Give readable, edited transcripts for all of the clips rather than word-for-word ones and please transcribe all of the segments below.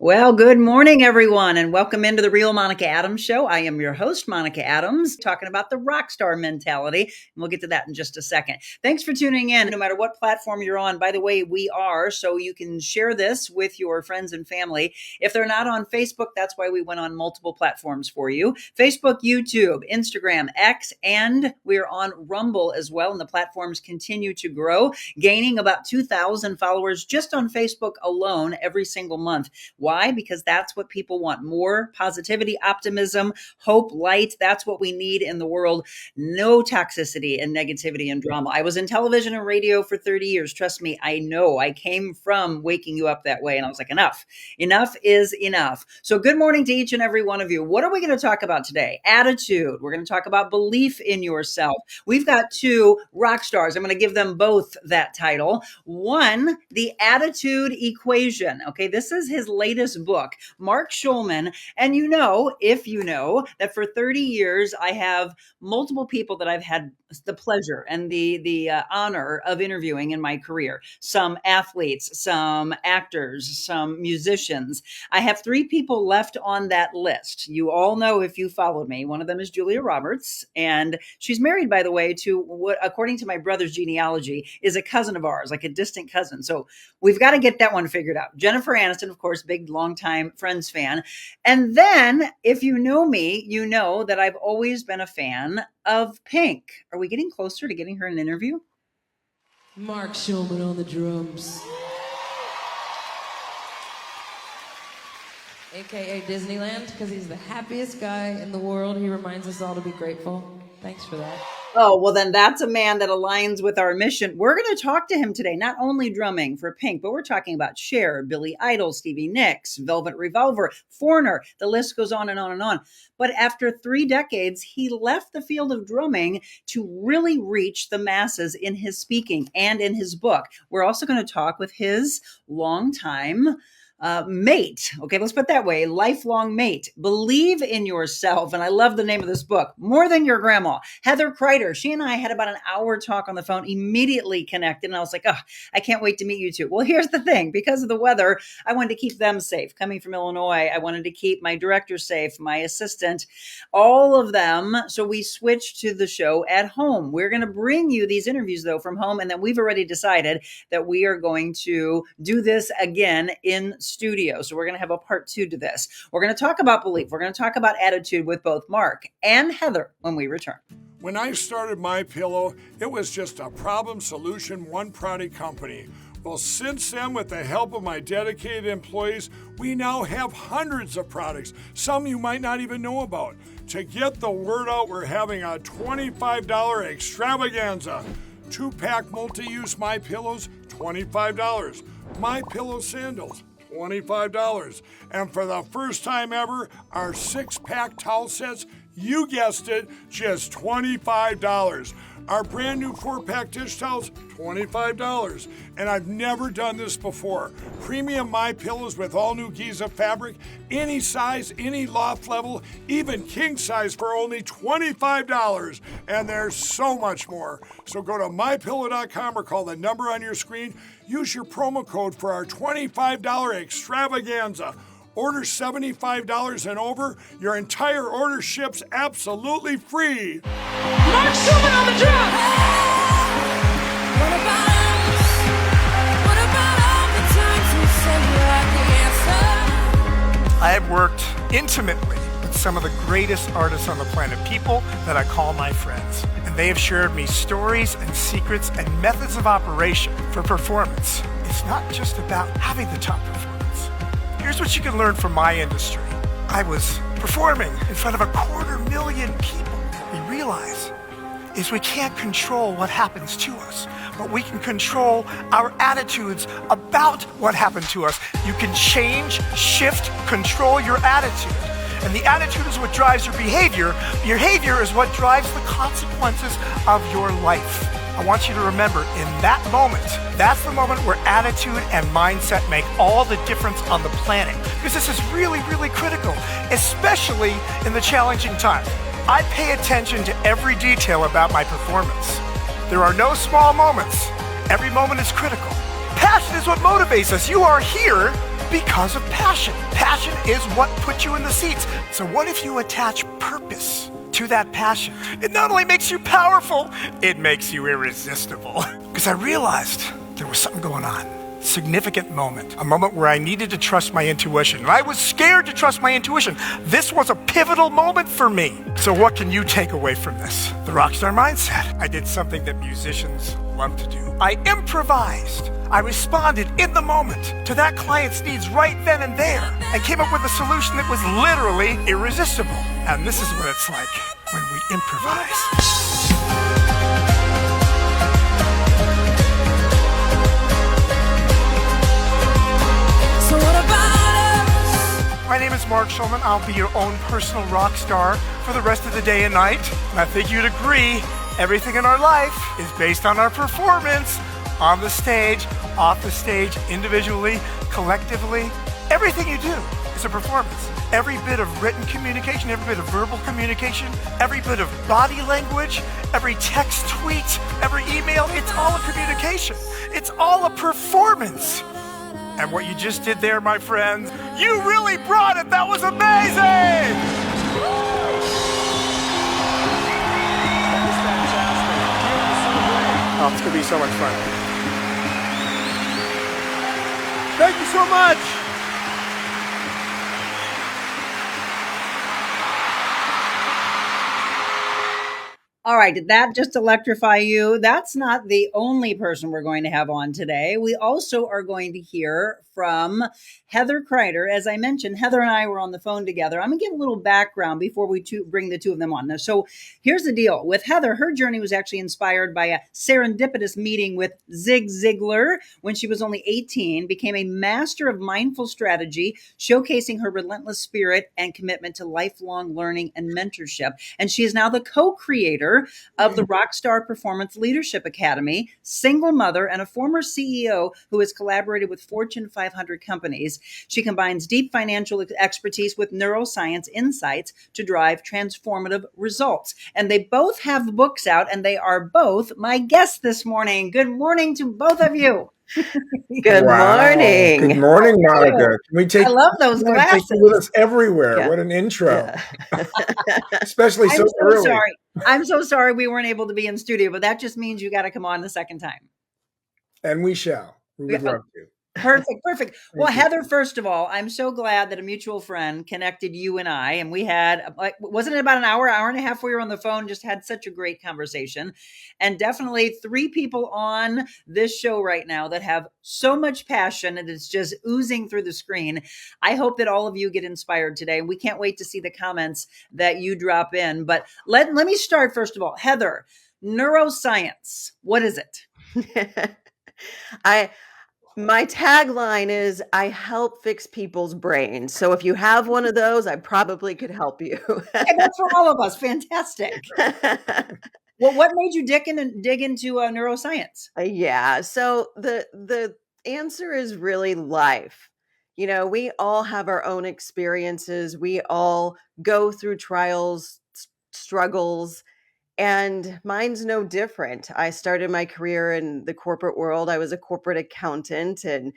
Well, good morning, everyone, and welcome into the Real Monica Adams Show. I am your host, Monica Adams, talking about the rock star mentality, and we'll get to that in just a second. Thanks for tuning in, no matter what platform you're on. By the way, we are, so you can share this with your friends and family. If they're not on Facebook, that's why we went on multiple platforms for you. Facebook, YouTube, Instagram, X, and we're on Rumble as well, and the platforms continue to grow, gaining about 2,000 followers just on Facebook alone every single month. Why? Because that's what people want. More positivity, optimism, hope, light. That's what we need in the world. No toxicity and negativity and drama. I was in television and radio for 30 years. Trust me, I know. I came from waking you up that way. And I was like, enough. Enough is enough. So good morning to each and every one of you. What are we going to talk about today? Attitude. We're going to talk about belief in yourself. We've got two rock stars. I'm going to give them both that title. One, the attitude equation. Okay, this is his latest book, Mark Schulman. And if you know that for 30 years, I have multiple people that I've had the pleasure and the honor of interviewing in my career. Some athletes, some actors, some musicians. I have 3 people left on that list. You all know if you followed me. One of them is Julia Roberts, and she's married, by the way, to what, according to my brother's genealogy, is a cousin of ours, like a distant cousin. So we've got to get that one figured out. Jennifer Aniston, of course, big longtime Friends fan. And then if you know me, you know that I've always been a fan of Pink. Are we getting closer to getting her an interview? Mark Schulman on the drums. AKA Disneyland, because he's the happiest guy in the world. He reminds us all to be grateful. Thanks for that. Oh, well, then that's a man that aligns with our mission. We're going to talk to him today, not only drumming for Pink, but we're talking about Cher, Billy Idol, Stevie Nicks, Velvet Revolver, Foreigner. The list goes on and on and on. But after 3 decades, he left the field of drumming to really reach the masses in his speaking and in his book. We're also going to talk with his longtime mate. Okay, let's put it that way. Lifelong mate. Believe in yourself. And I love the name of this book, More Than Your Grandma. Heather Crider. She and I had about an hour talk on the phone, immediately connected. And I was like, oh, I can't wait to meet you two. Well, here's the thing. Because of the weather, I wanted to keep them safe. Coming from Illinois, I wanted to keep my director safe, my assistant, all of them. So we switched to the show at home. We're going to bring you these interviews, though, from home. And then we've already decided that we are going to do this again in studio. So we're going to have a part 2 to this. We're going to talk about belief. We're going to talk about attitude with both Mark and Heather when we return. When I started MyPillow, it was just a problem solution, one product company. Well, since then, with the help of my dedicated employees, we now have hundreds of products, some you might not even know about. To get the word out, we're having a $25 extravaganza. 2-pack multi-use MyPillows, $25. MyPillow sandals, $25. And for the first time ever, our 6-pack towel sets, you guessed it, just $25. Our brand new 4-pack dish towels, $25. And I've never done this before. Premium MyPillows with all new Giza fabric, any size, any loft level, even king size for only $25. And there's so much more. So go to MyPillow.com or call the number on your screen. Use your promo code for our $25 extravaganza. Order $75 and over. Your entire order ships absolutely free. Mark Schulman on the drums. What about all the times you said you had the answer? I have worked intimately with some of the greatest artists on the planet, people that I call my friends. And they have shared me stories and secrets and methods of operation for performance. It's not just about having the top performance. Here's what you can learn from my industry. I was performing in front of 250,000 people. What we realize is we can't control what happens to us, but we can control our attitudes about what happened to us. You can change, shift, control your attitude. And the attitude is what drives your behavior. Behavior is what drives the consequences of your life. I want you to remember, in that moment, that's the moment where attitude and mindset make all the difference on the planet. Because this is really, really critical, especially in the challenging time. I pay attention to every detail about my performance. There are no small moments. Every moment is critical. Passion is what motivates us. You are here because of passion. Passion is what puts you in the seats. So what if you attach purpose to that passion? It not only makes you powerful, it makes you irresistible. Because I realized there was something going on. Significant moment, a moment where I needed to trust my intuition. And I was scared to trust my intuition. This was a pivotal moment for me. So what can you take away from this? The rockstar mindset. I did something that musicians love to do. I improvised. I responded in the moment to that client's needs right then and there and came up with a solution that was literally irresistible. And this is what it's like when we improvise. My name is Mark Schulman. I'll be your own personal rock star for the rest of the day and night. And I think you'd agree, everything in our life is based on our performance on the stage, off the stage, individually, collectively. Everything you do is a performance. Every bit of written communication, every bit of verbal communication, every bit of body language, every text, tweet, every email, it's all a communication. It's all a performance. And what you just did there, my friends, you really brought it. That was amazing. That was fantastic. Oh, it's going to be so much fun. Thank you so much. All right, did that just electrify you? That's not the only person we're going to have on today. We also are going to hear from Heather Crider. As I mentioned, Heather and I were on the phone together. I'm going to give a little background before we bring the two of them on. Now, so here's the deal. With Heather, her journey was actually inspired by a serendipitous meeting with Zig Ziglar when she was only 18, became a master of mindful strategy, showcasing her relentless spirit and commitment to lifelong learning and mentorship. And she is now the co-creator of the Rockstar Performance Leadership Academy, single mother, and a former CEO who has collaborated with Fortune 500 companies. She combines deep financial expertise with neuroscience insights to drive transformative results. And they both have books out, and they are both my guests this morning. Good morning to both of you. Good morning. Good morning, Monica. Can we take? I love those Take glasses. you with us everywhere. Yeah. What an intro, Yeah. especially so early. Sorry. I'm so sorry we weren't able to be in studio, but that just means you got to come on the second time. And we shall. We would love to. Perfect. Well, Thank you. Heather, first of all, I'm so glad that a mutual friend connected you and I, and we had, wasn't it about an hour and a half we were on the phone, just had such a great conversation. And definitely 3 people on this show right now that have so much passion and it's just oozing through the screen. I hope that all of you get inspired today. We can't wait to see the comments that you drop in. But let me start, first of all. Heather, neuroscience, what is it? My tagline is I help fix people's brains. So if you have one of those, I probably could help you. And that's for all of us. Fantastic. Well, what made you dig into neuroscience? Yeah. So the answer is really life. You know, we all have our own experiences. We all go through trials, struggles, and mine's no different. I started my career in the corporate world. I was a corporate accountant and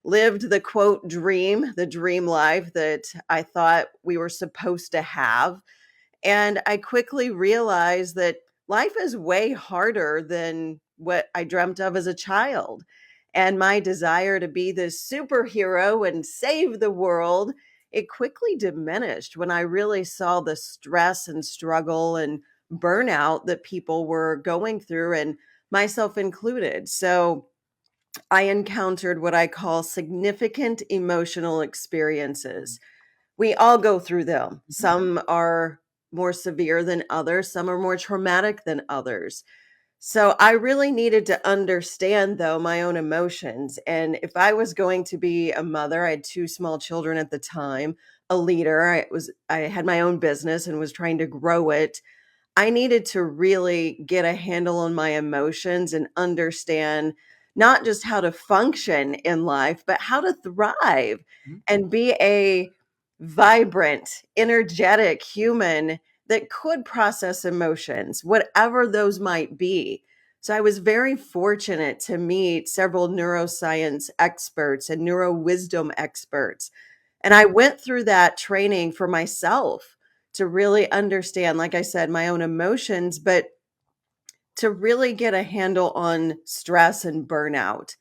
lived the quote dream, the dream life that I thought we were supposed to have. And I quickly realized that life is way harder than what I dreamt of as a child. And my desire to be this superhero and save the world, it quickly diminished when I really saw the stress and struggle and burnout that people were going through, and myself included. So I encountered what I call significant emotional experiences. We all go through them. Some are more severe than others. Some are more traumatic than others. So I really needed to understand, though, my own emotions. And if I was going to be a mother, I had 2 small children at the time, a leader, I had my own business and was trying to grow it. I needed to really get a handle on my emotions and understand not just how to function in life, but how to thrive and be a vibrant, energetic human that could process emotions, whatever those might be. So I was very fortunate to meet several neuroscience experts and neuro wisdom experts. And I went through that training for myself to really understand, like I said, my own emotions, but to really get a handle on stress and burnout.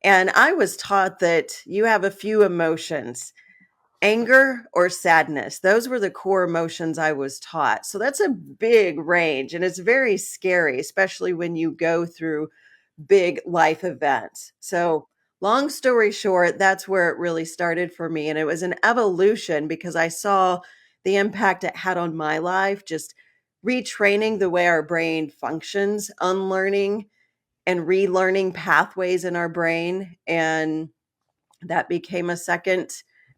And I was taught that you have a few emotions: anger or sadness. Those were the core emotions I was taught. So that's a big range, and it's very scary, especially when you go through big life events. So, long story short, that's where it really started for me. And it was an evolution because I saw the impact it had on my life, just retraining the way our brain functions, unlearning and relearning pathways in our brain. And that became a second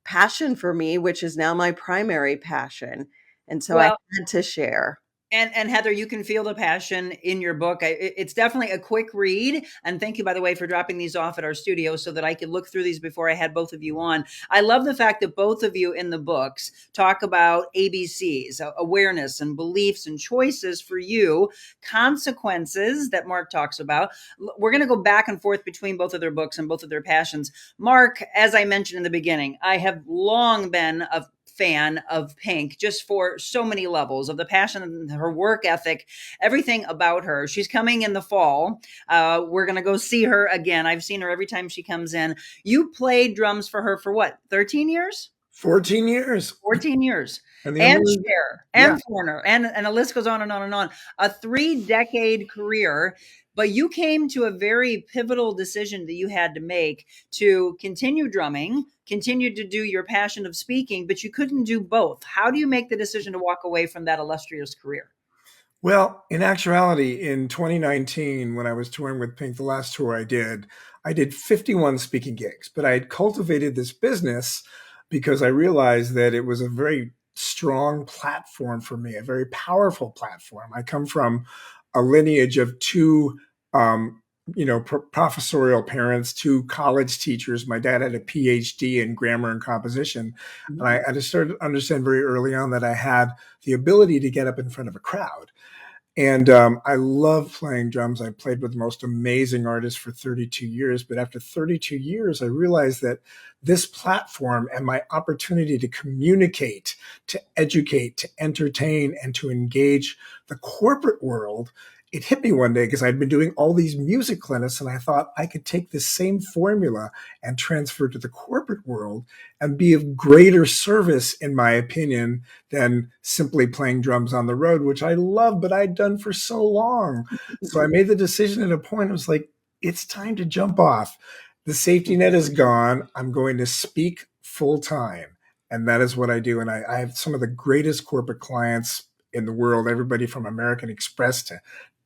passion for me, which is now my primary passion. And so I Well, had to share. and Heather, you can feel the passion in your book. It's definitely a quick read. And thank you, by the way, for dropping these off at our studio so that I could look through these before I had both of you on. I love the fact that both of you in the books talk about ABCs, awareness and beliefs and choices for you, consequences that Mark talks about. We're going to go back and forth between both of their books and both of their passions. Mark, as I mentioned in the beginning, I have long been a fan of Pink, just for so many levels of the passion, her work ethic, everything about her. She's coming in the fall. We're going to go see her again. I've seen her every time she comes in. You played drums for her for what, 13 years? 14 years. 14 years. And the And only, Cher yeah. and Foreigner, and the list goes on and on and on. A 3-decade career, but you came to a very pivotal decision that you had to make to continue drumming, continue to do your passion of speaking, but you couldn't do both. How do you make the decision to walk away from that illustrious career? Well, in actuality, in 2019, when I was touring with Pink, the last tour I did 51 speaking gigs, but I had cultivated this business because I realized that it was a very strong platform for me, a very powerful platform. I come from a lineage of two, professorial parents, two college teachers. My dad had a PhD in grammar and composition. And I just started to understand very early on that I had the ability to get up in front of a crowd. And I love playing drums. I played with the most amazing artists for 32 years. But after 32 years, I realized that this platform and my opportunity to communicate, to educate, to entertain, and to engage the corporate world, it hit me one day because I'd been doing all these music clinics, and I thought I could take this same formula and transfer it to the corporate world and be of greater service, in my opinion, than simply playing drums on the road, which I love, but I'd done for so long. So I made the decision at a point. I was like, it's time to jump off. The safety net is gone. I'm going to speak full time. And that is what I do. And I have some of the greatest corporate clients in the world, everybody from American Express to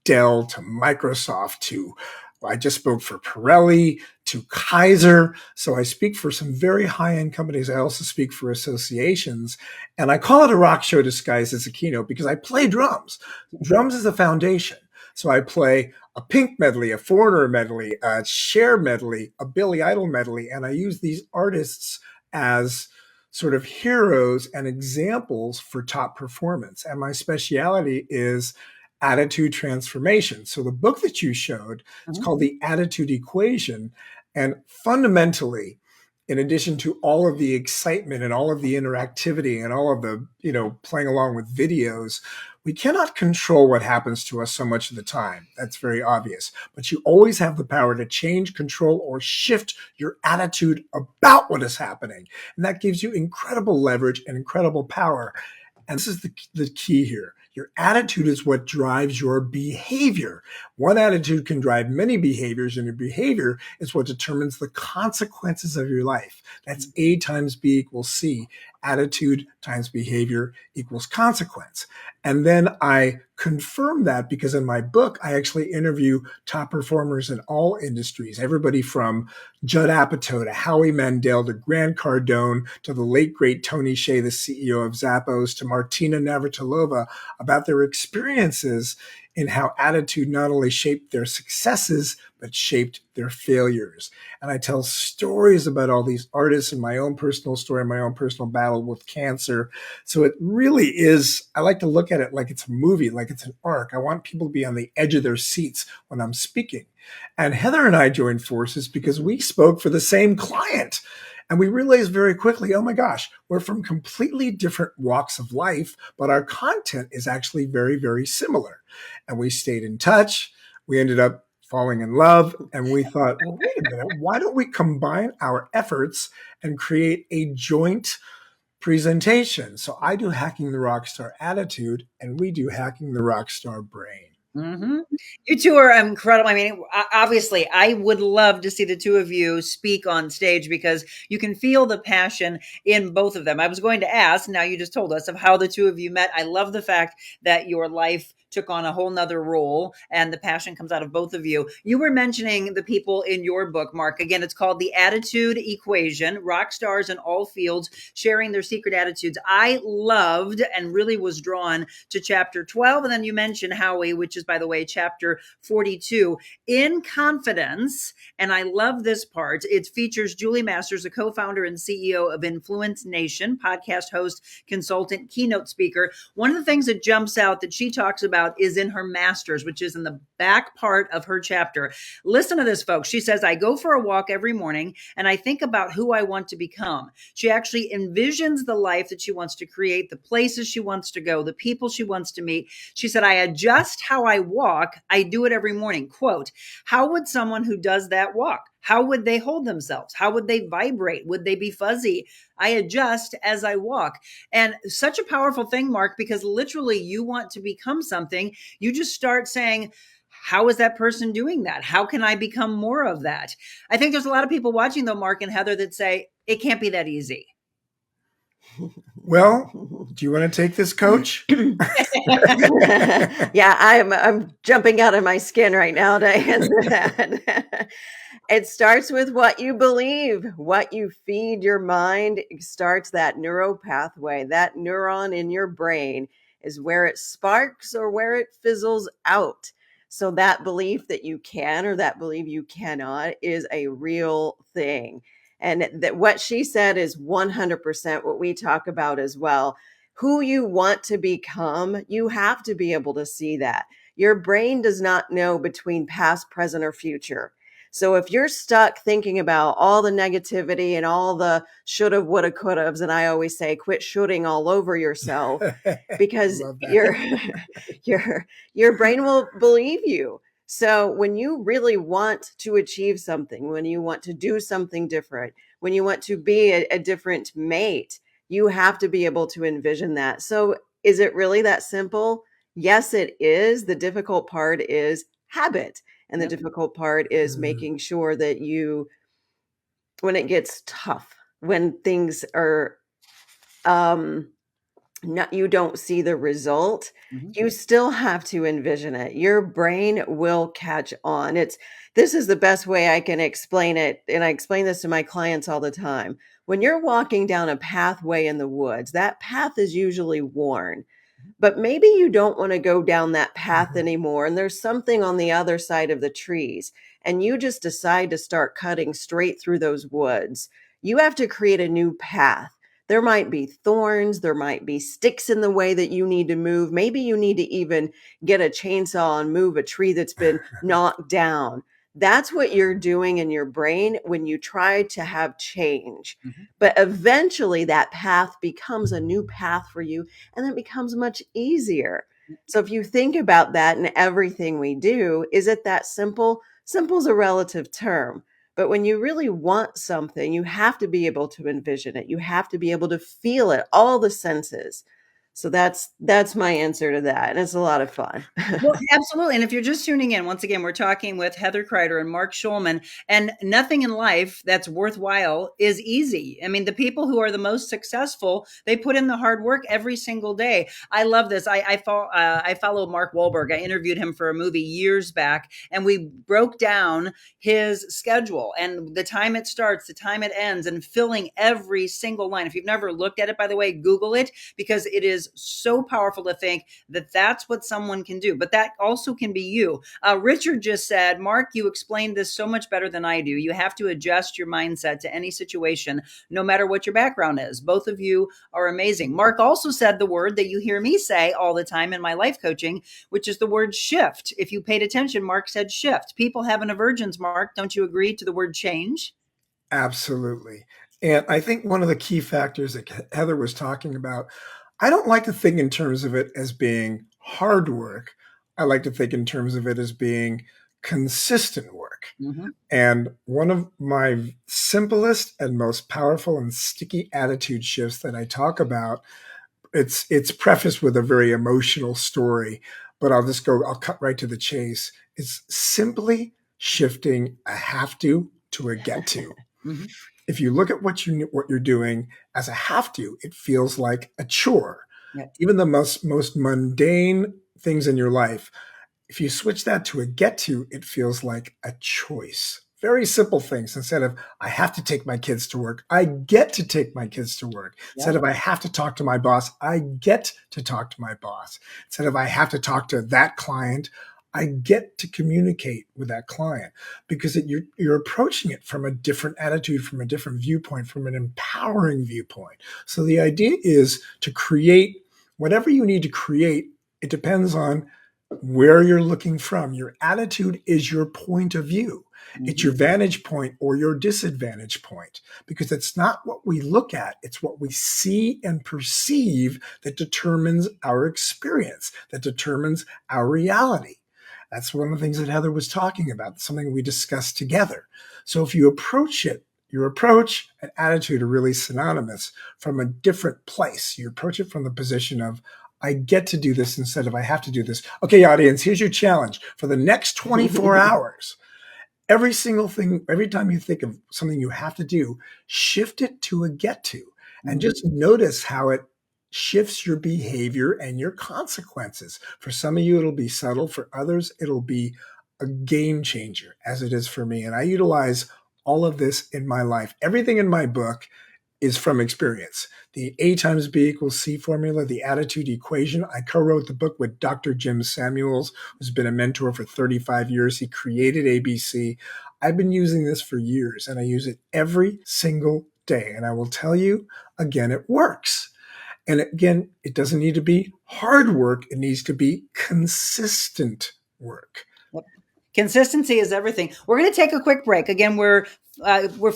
Dell to Microsoft to, I just spoke for Pirelli to Kaiser. So I speak for some very high-end companies. I also speak for associations. And I call it a rock show disguised as a keynote because I play drums. Drums is the foundation. So I play a Pink medley, a Foreigner medley, a Cher medley, a Billy Idol medley. And I use these artists as sort of heroes and examples for top performance. And my speciality is attitude transformation. So the book that you showed, it's called The Attitude Equation. And fundamentally, in addition to all of the excitement and all of the interactivity and all of the, playing along with videos, we cannot control what happens to us so much of the time. That's very obvious. But you always have the power to change, control, or shift your attitude about what is happening. And that gives you incredible leverage and incredible power. And this is the key here. Your attitude is what drives your behavior. One attitude can drive many behaviors, and your behavior is what determines the consequences of your life. That's A times B equals C. Attitude times behavior equals consequence. And then I confirm that because in my book, I actually interview top performers in all industries, everybody from Judd Apatow to Howie Mandel to Grant Cardone to the late, great Tony Hsieh, the CEO of Zappos, to Martina Navratilova, a about their experiences and how attitude not only shaped their successes, but shaped their failures. And I tell stories about all these artists and my own personal story, my own personal battle with cancer. So it really is, I like to look at it like it's a movie, like it's an arc. I want people to be on the edge of their seats when I'm speaking. And Heather and I joined forces because we spoke for the same client. And we realized very quickly, oh my gosh, we're from completely different walks of life, but our content is actually very, very similar. And we stayed in touch. We ended up falling in love. And we thought, well, wait a minute, why don't we combine our efforts and create a joint presentation? So I do Hacking the Rockstar Attitude, and we do Hacking the Rockstar Brain. Mm-hmm. You two are incredible. I mean, obviously, I would love to see the two of you speak on stage because you can feel the passion in both of them. I was going to ask, now you just told us, of how the two of you met. I love the fact that your life took on a whole nother role and the passion comes out of both of you. You were mentioning the people in your book, Mark. Again, it's called The Attitude Equation, Rock Stars in All Fields Sharing Their Secret Attitudes. I loved and really was drawn to chapter 12. And then you mentioned Howie, which is, by the way, chapter 42, In Confidence. And I love this part. It features Julie Masters, a co-founder and CEO of Influence Nation, podcast host, consultant, keynote speaker. One of the things that jumps out that she talks about is in her masters, which is in the back part of her chapter. Listen to this, folks. She says, I go for a walk every morning and I think about who I want to become. She actually envisions the life that she wants to create, the places she wants to go, the people she wants to meet. She said, I adjust how I walk. I do it every morning. Quote, how would someone who does that walk? How would they hold themselves? How would they vibrate? Would they be fuzzy? I adjust as I walk. And such a powerful thing, Mark, because literally you want to become something. You just start saying, how is that person doing that? How can I become more of that? I think there's a lot of people watching, though, Mark and Heather, that say it can't be that easy. Well, do you want to take this, Coach? Yeah, I'm jumping out of my skin right now to answer that. It starts with what you believe, what you feed your mind starts that neuro pathway. That neuron in your brain is where it sparks or where it fizzles out. So that belief that you can or that belief you cannot is a real thing. And that what she said is 100% what we talk about as well. Who you want to become, you have to be able to see that. Your brain does not know between past, present, or future. So if you're stuck thinking about all the negativity and all the shoulda, woulda, coulda's, and I always say, quit shooting all over yourself because your brain will believe you. So when you really want to achieve something, when you want to do something different, when you want to be a different mate, you have to be able to envision that. So is it really that simple? Yes, it is. The difficult part is habit. And the difficult part is making sure that you, when it gets tough, when things are, you don't see the result, you still have to envision it. Your brain will catch on. This is the best way I can explain it. And I explain this to my clients all the time. When you're walking down a pathway in the woods, that path is usually worn. But maybe you don't want to go down that path anymore. And there's something on the other side of the trees. And you just decide to start cutting straight through those woods. You have to create a new path. There might be thorns. There might be sticks in the way that you need to move. Maybe you need to even get a chainsaw and move a tree that's been knocked down. That's what you're doing in your brain when you try to have change. But eventually that path becomes a new path for you and it becomes much easier. So if you think about that in everything we do, is it that simple? Simple is a relative term. But when you really want something, you have to be able to envision it. You have to be able to feel it, all the senses. So that's my answer to that. And it's a lot of fun. Well, absolutely. And if you're just tuning in, once again, we're talking with Heather Crider and Mark Schulman, and nothing in life that's worthwhile is easy. I mean, the people who are the most successful, they put in the hard work every single day. I love this. I follow Mark Wahlberg. I interviewed him for a movie years back, and we broke down his schedule and the time it starts, the time it ends, and filling every single line. If you've never looked at it, by the way, Google it, because it is is so powerful to think that that's what someone can do, but that also can be you. Richard just said, Mark, you explained this so much better than I do. You have to adjust your mindset to any situation, no matter what your background is. Both of you are amazing. Mark also said the word that you hear me say all the time in my life coaching, which is the word shift. If you paid attention, Mark said shift. People have an aversion, Mark. Don't you agree to the word change? Absolutely. And I think one of the key factors that Heather was talking about, I don't like to think in terms of it as being hard work. I like to think in terms of it as being consistent work. Mm-hmm. And one of my simplest and most powerful and sticky attitude shifts that I talk about, it's prefaced with a very emotional story, but I'll cut right to the chase. It's simply shifting a have to a get to. Mm-hmm. If you look at what you're doing as a have to, it feels like a chore. Yeah. Even the most mundane things in your life, if you switch that to a get to, it feels like a choice. Very simple things. Instead of I have to take my kids to work, I get to take my kids to work. Yeah. Instead of I have to talk to my boss, I get to talk to my boss. Instead of I have to talk to that client, I get to communicate with that client, because you're approaching it from a different attitude, from a different viewpoint, from an empowering viewpoint. So the idea is to create whatever you need to create. It depends on where you're looking from. Your attitude is your point of view. Mm-hmm. It's your vantage point or your disadvantage point, because it's not what we look at. It's what we see and perceive that determines our experience, that determines our reality. That's one of the things that Heather was talking about, something we discussed together. So if you approach it, your approach and attitude are really synonymous from a different place. You approach it from the position of, I get to do this instead of I have to do this. Okay, audience, here's your challenge. For the next 24 hours, every single thing, every time you think of something you have to do, shift it to a get to. And just notice how it shifts your behavior and your consequences. For some of you, it'll be subtle. For others, it'll be a game changer, as it is for me. And I utilize all of this in my life. Everything in my book is from experience. The A times B equals C formula, the attitude equation. I co-wrote the book with Dr. Jim Samuels, who's been a mentor for 35 years. He created ABC. I've been using this for years, and I use it every single day. And I will tell you, again, it works. And again, it doesn't need to be hard work. It needs to be consistent work. Consistency is everything. We're going to take a quick break. Again, we're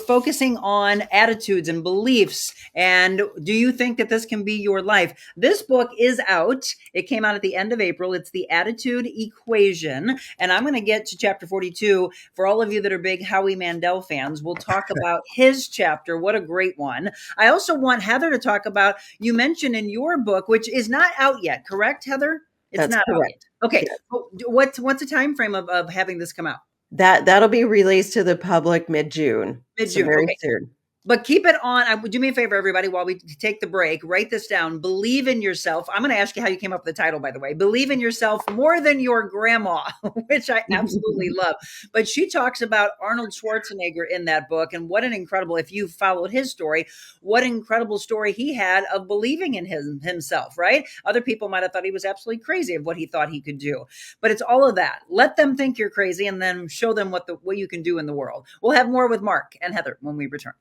focusing on attitudes and beliefs. And do you think that this can be your life? This book is out. It came out at the end of April. It's The Attitude Equation. And I'm going to get to chapter 42. For all of you that are big Howie Mandel fans, we'll talk about his chapter. What a great one. I also want Heather to talk about, you mentioned in your book, which is not out yet, correct, Heather? That's not correct. Okay. Yeah. What's the time frame of having this come out? That'll be released to the public mid-June. So very soon. But keep it on. Do me a favor, everybody, while we take the break, write this down. Believe in yourself. I'm going to ask you how you came up with the title, by the way. Believe in yourself more than your grandma, which I absolutely love. But she talks about Arnold Schwarzenegger in that book, and what an incredible, if you followed his story, what an incredible story he had of believing in himself, right? Other people might have thought he was absolutely crazy of what he thought he could do. But it's all of that. Let them think you're crazy, and then show them what you can do in the world. We'll have more with Mark and Heather when we return.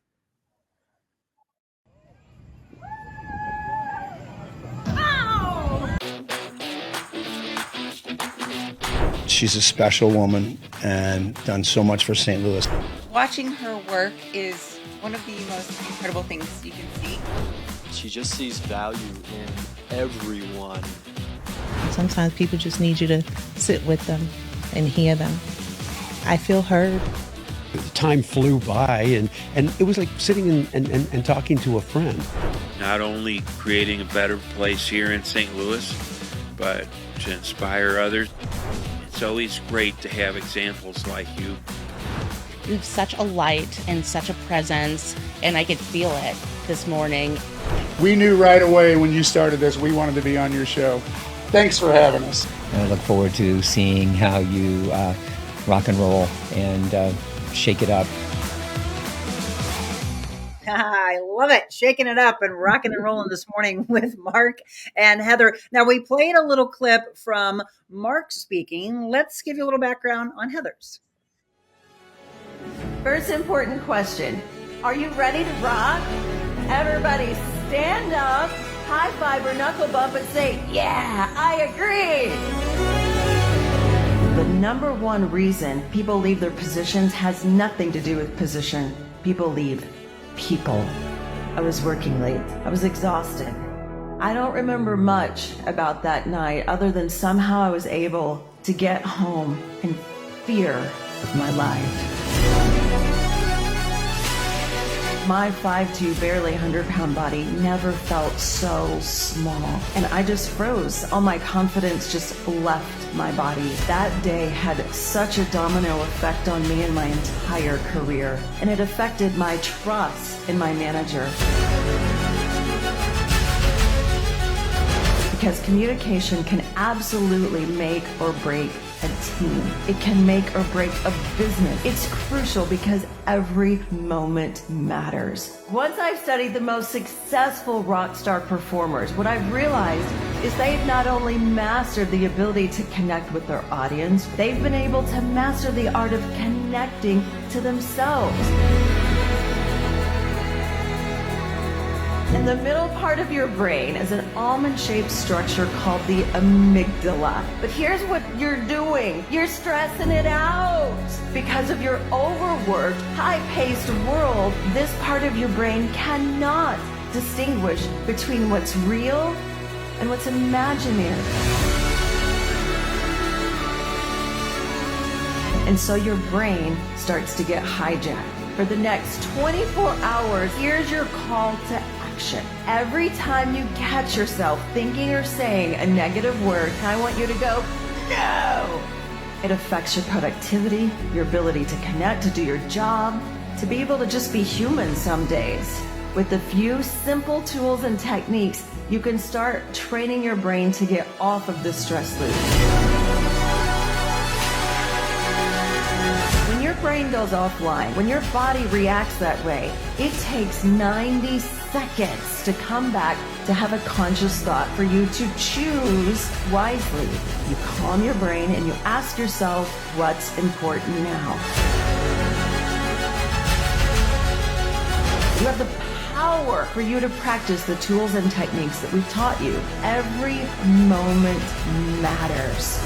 She's a special woman and done so much for St. Louis. Watching her work is one of the most incredible things you can see. She just sees value in everyone. Sometimes people just need you to sit with them and hear them. I feel heard. The time flew by, and it was like sitting and talking to a friend. Not only creating a better place here in St. Louis, but to inspire others. It's always great to have examples like you. You have such a light and such a presence, and I could feel it this morning. We knew right away when you started this, we wanted to be on your show. Thanks for having us. I look forward to seeing how you rock and roll and shake it up. I love it. Shaking it up and rocking and rolling this morning with Mark and Heather. Now, we played a little clip from Mark speaking. Let's give you a little background on Heather's. First important question. Are you ready to rock? Everybody stand up, high five or knuckle bump and say, yeah, I agree. The number one reason people leave their positions has nothing to do with position. People leave people. I was working late. I was exhausted. I don't remember much about that night other than somehow I was able to get home in fear of my life. My 5'2", barely 100-pound body never felt so small. And I just froze. All my confidence just left my body. That day had such a domino effect on me and my entire career. And it affected my trust in my manager. Because communication can absolutely make or break a team. It can make or break a business. It's crucial because every moment matters. Once I've studied the most successful rock star performers, what I've realized is they've not only mastered the ability to connect with their audience, they've been able to master the art of connecting to themselves. In the middle part of your brain is an almond-shaped structure called the amygdala. But here's what you're doing. You're stressing it out. Because of your overworked, high-paced world, this part of your brain cannot distinguish between what's real and what's imaginary. And so your brain starts to get hijacked. For the next 24 hours, here's your call to action. Every time you catch yourself thinking or saying a negative word, I want you to go, no! It affects your productivity, your ability to connect, to do your job, to be able to just be human some days. With a few simple tools and techniques, you can start training your brain to get off of the stress loop. When your brain goes offline, when your body reacts that way, it takes 90 seconds to come back to have a conscious thought for you to choose wisely. You calm your brain and you ask yourself, what's important now? You have the power for you to practice the tools and techniques that we've taught you. Every moment matters.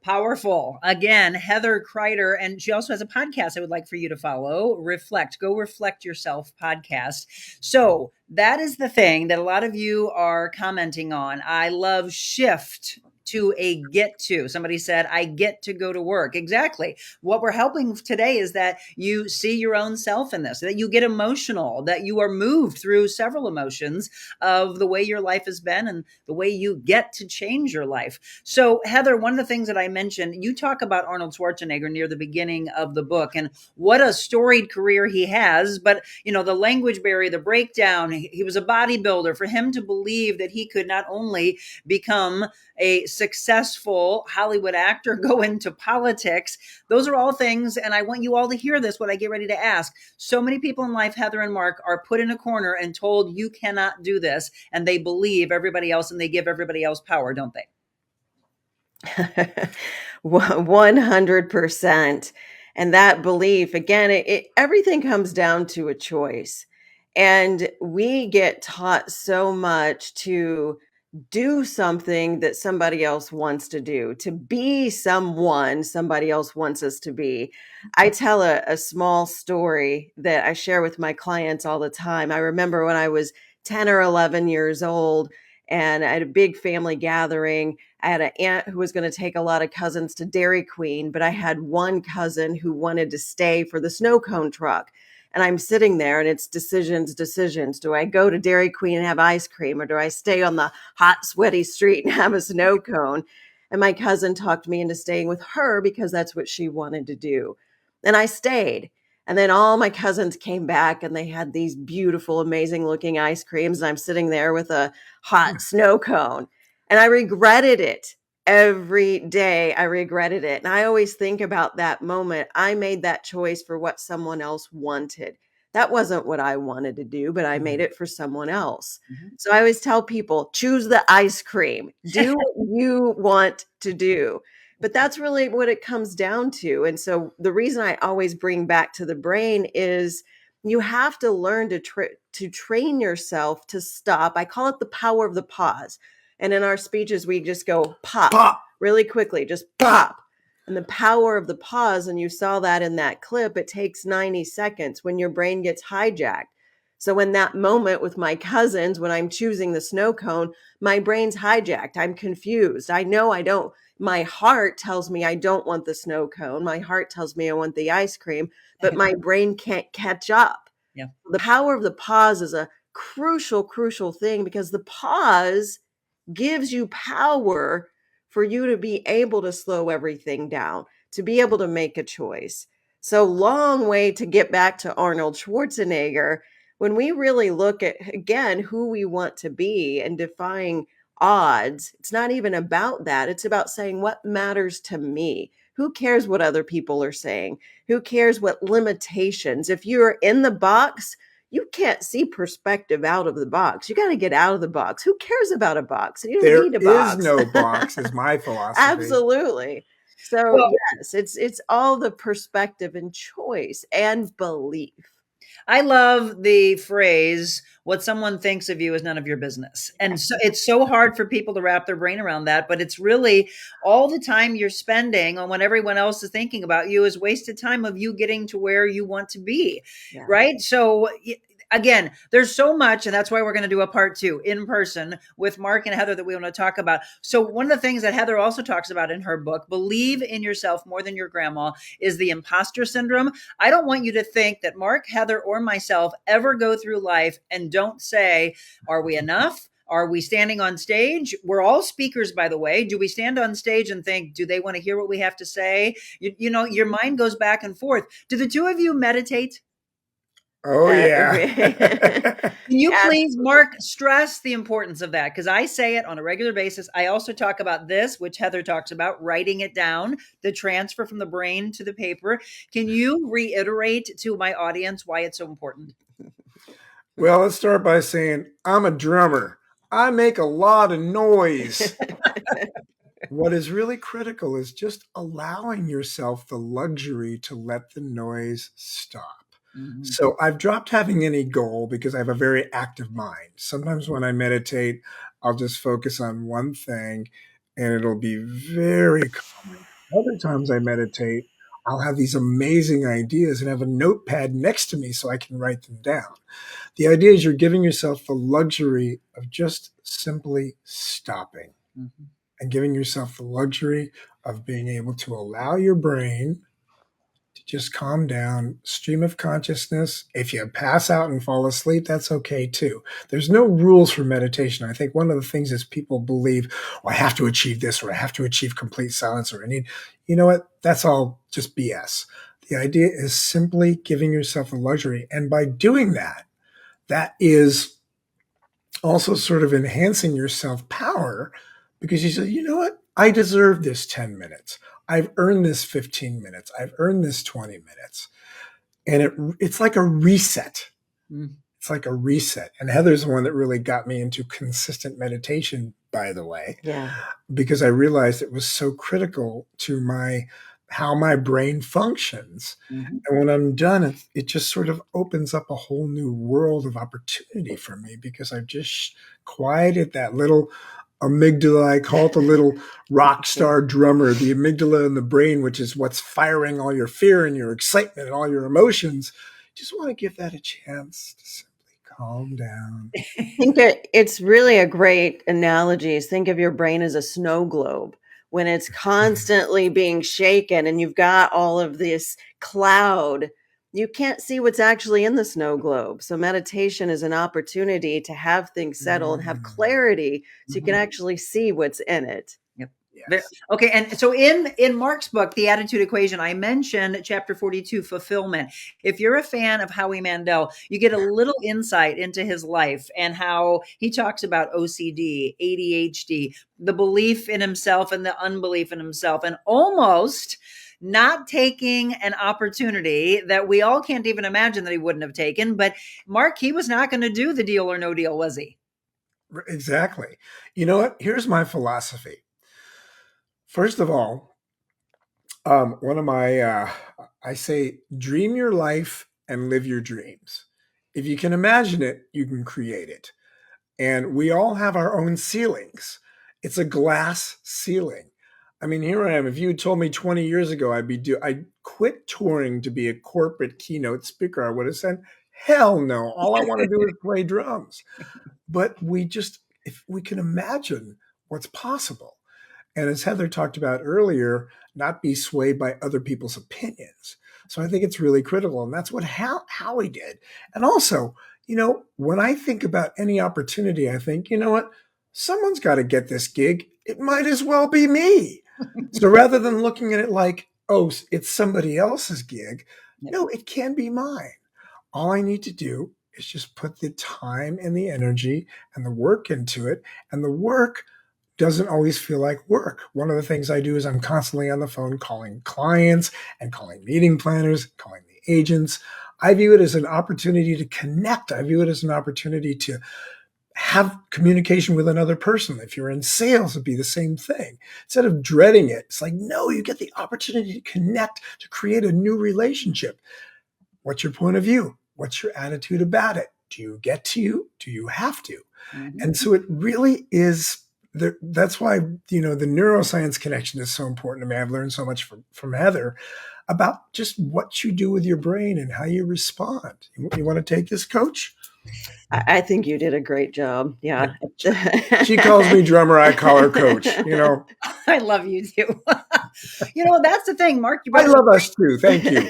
Powerful. Again, Heather Crider, and she also has a podcast I would like for you to follow, Reflect. Go Reflect Yourself podcast. So that is the thing that a lot of you are commenting on. I love shift to a get to. Somebody said, I get to go to work. Exactly. What we're helping today is that you see your own self in this, that you get emotional, that you are moved through several emotions of the way your life has been and the way you get to change your life. So Heather, one of the things that I mentioned, you talk about Arnold Schwarzenegger near the beginning of the book and what a storied career he has. But, you know, the language barrier, the breakdown, he was a bodybuilder. For him to believe that he could not only become a successful Hollywood actor, go into politics. Those are all things, and I want you all to hear this when I get ready to ask. So many people in life, Heather and Mark, are put in a corner and told you cannot do this, and they believe everybody else and they give everybody else power, don't they? 100%. And that belief, again, everything comes down to a choice. And we get taught so much to do something that somebody else wants to do, to be someone somebody else wants us to be. I tell a small story that I share with my clients all the time. I remember when I was 10 or 11 years old and I had a big family gathering. I had an aunt who was going to take a lot of cousins to Dairy Queen, but I had one cousin who wanted to stay for the snow cone truck. And I'm sitting there and it's decisions. Do I go to Dairy Queen and have ice cream, or do I stay on the hot, sweaty street and have a snow cone? And my cousin talked me into staying with her because that's what she wanted to do. And I stayed. And then all my cousins came back and they had these beautiful, amazing looking ice creams. And I'm sitting there with a hot snow cone. And I regretted it every day. I regretted it. And I always think about that moment. I made that choice for what someone else wanted. That wasn't what I wanted to do, but I made it for someone else. So I always tell people, choose the ice cream. Do what you want to do. But that's really what it comes down to. And so the reason I always bring back to the brain is you have to learn to train yourself to stop. I call it the power of the pause. And in our speeches, we just go pop. Really quickly, just pop. And the power of the pause, and you saw that in that clip, it takes 90 seconds when your brain gets hijacked. So in that moment with my cousins, when I'm choosing the snow cone, my brain's hijacked. I'm confused. I know I don't. My heart tells me I don't want the snow cone. My heart tells me I want the ice cream, but my brain can't catch up. Yeah. The power of the pause is a crucial thing, because the pause gives you power for you to be able to slow everything down, to be able to make a choice. So long way to get back to Arnold Schwarzenegger. When we really look at, again, who we want to be and defying odds, it's not even about that. It's about saying what matters to me. Who cares what other people are saying? Who cares what limitations? If you're in the box, you can't see perspective out of the box. You got to get out of the box. Who cares about a box? You don't need a box. There is no box, is my philosophy. Absolutely. So yes, it's all the perspective and choice and belief. I love the phrase, what someone thinks of you is none of your business. And so it's so hard for people to wrap their brain around that, but it's really all the time you're spending on what everyone else is thinking about you is wasted time of you getting to where you want to be. Yeah. Right. So again, there's so much, and that's why we're going to do a part 2 in person with Mark and Heather that we want to talk about. So one of the things that Heather also talks about in her book, Believe in Yourself More Than Your Grandma, is the imposter syndrome. I don't want you to think that Mark, Heather, or myself ever go through life and don't say, are we enough? Are we standing on stage? We're all speakers, by the way. Do we stand on stage and think, do they want to hear what we have to say? You know, your mind goes back and forth. Do the two of you meditate? Oh, yeah. Can you please, Mark, stress the importance of that? Because I say it on a regular basis. I also talk about this, which Heather talks about, writing it down, the transfer from the brain to the paper. Can you reiterate to my audience why it's so important? Well, let's start by saying I'm a drummer. I make a lot of noise. What is really critical is just allowing yourself the luxury to let the noise stop. So I've dropped having any goal because I have a very active mind. Sometimes when I meditate, I'll just focus on one thing and it'll be very calming. Other times I meditate, I'll have these amazing ideas and have a notepad next to me so I can write them down. The idea is you're giving yourself the luxury of just simply stopping and giving yourself the luxury of being able to allow your brain to just calm down, stream of consciousness. If you pass out and fall asleep, that's okay too. There's no rules for meditation. I think one of the things is people believe, oh, I have to achieve this, or I have to achieve complete silence, or I need, you know what? That's all just BS. The idea is simply giving yourself a luxury. And by doing that, that is also sort of enhancing your self-power, because you say, you know what? I deserve this 10 minutes. I've earned this 15 minutes. I've earned this 20 minutes. And it's like a reset. It's like a reset. And Heather's the one that really got me into consistent meditation, by the way, because I realized it was so critical to how my brain functions. And when I'm done, it just sort of opens up a whole new world of opportunity for me, because I've just quieted that little amygdala. I call it the little rock star drummer, the amygdala in the brain, which is what's firing all your fear and your excitement and all your emotions. Just want to give that a chance to simply calm down. I think that it's really a great analogy is think of your brain as a snow globe. When it's constantly being shaken and you've got all of this cloud, you can't see what's actually in the snow globe. So meditation is an opportunity to have things settle and have clarity so you can actually see what's in it. Okay, and so in Mark's book, The Attitude Equation, I mentioned chapter 42, fulfillment. If you're a fan of Howie Mandel, you get a little insight into his life and how he talks about OCD, ADHD, the belief in himself and the unbelief in himself, and almost not taking an opportunity that we all can't even imagine that he wouldn't have taken. But Mark, he was not going to do the Deal or No Deal, was he? Exactly. You know what? Here's my philosophy. First of all, one of my, I say, dream your life and live your dreams. If you can imagine it, you can create it. And we all have our own ceilings. It's a glass ceiling. I mean, here I am. If you had told me 20 years ago I'd quit touring to be a corporate keynote speaker, I would have said, hell no. All I want to do is play drums. But if we can imagine what's possible. And as Heather talked about earlier, not be swayed by other people's opinions. So I think it's really critical. And that's what Howie did. And also, when I think about any opportunity, I think, you know what? Someone's got to get this gig. It might as well be me. So rather than looking at it like, oh, it's somebody else's gig, no, it can be mine. All I need to do is just put the time and the energy and the work into it. And the work doesn't always feel like work. One of the things I do is I'm constantly on the phone calling clients and calling meeting planners, calling the agents. I view it as an opportunity to connect. I view it as an opportunity to have communication with another person. If you're in sales, it'd be the same thing. Instead of dreading it, it's like, no, you get the opportunity to connect, to create a new relationship. What's your point of view? What's your attitude about it? Do you get to you? Do you have to? Mm-hmm. And so it really is. That's why, the neuroscience connection is so important to me. I've learned so much from Heather about just what you do with your brain and how you respond. You want to take this, Coach? I think you did a great job. Yeah. She calls me drummer. I call her Coach. I love you too. That's the thing, Mark. I love us too. Thank you.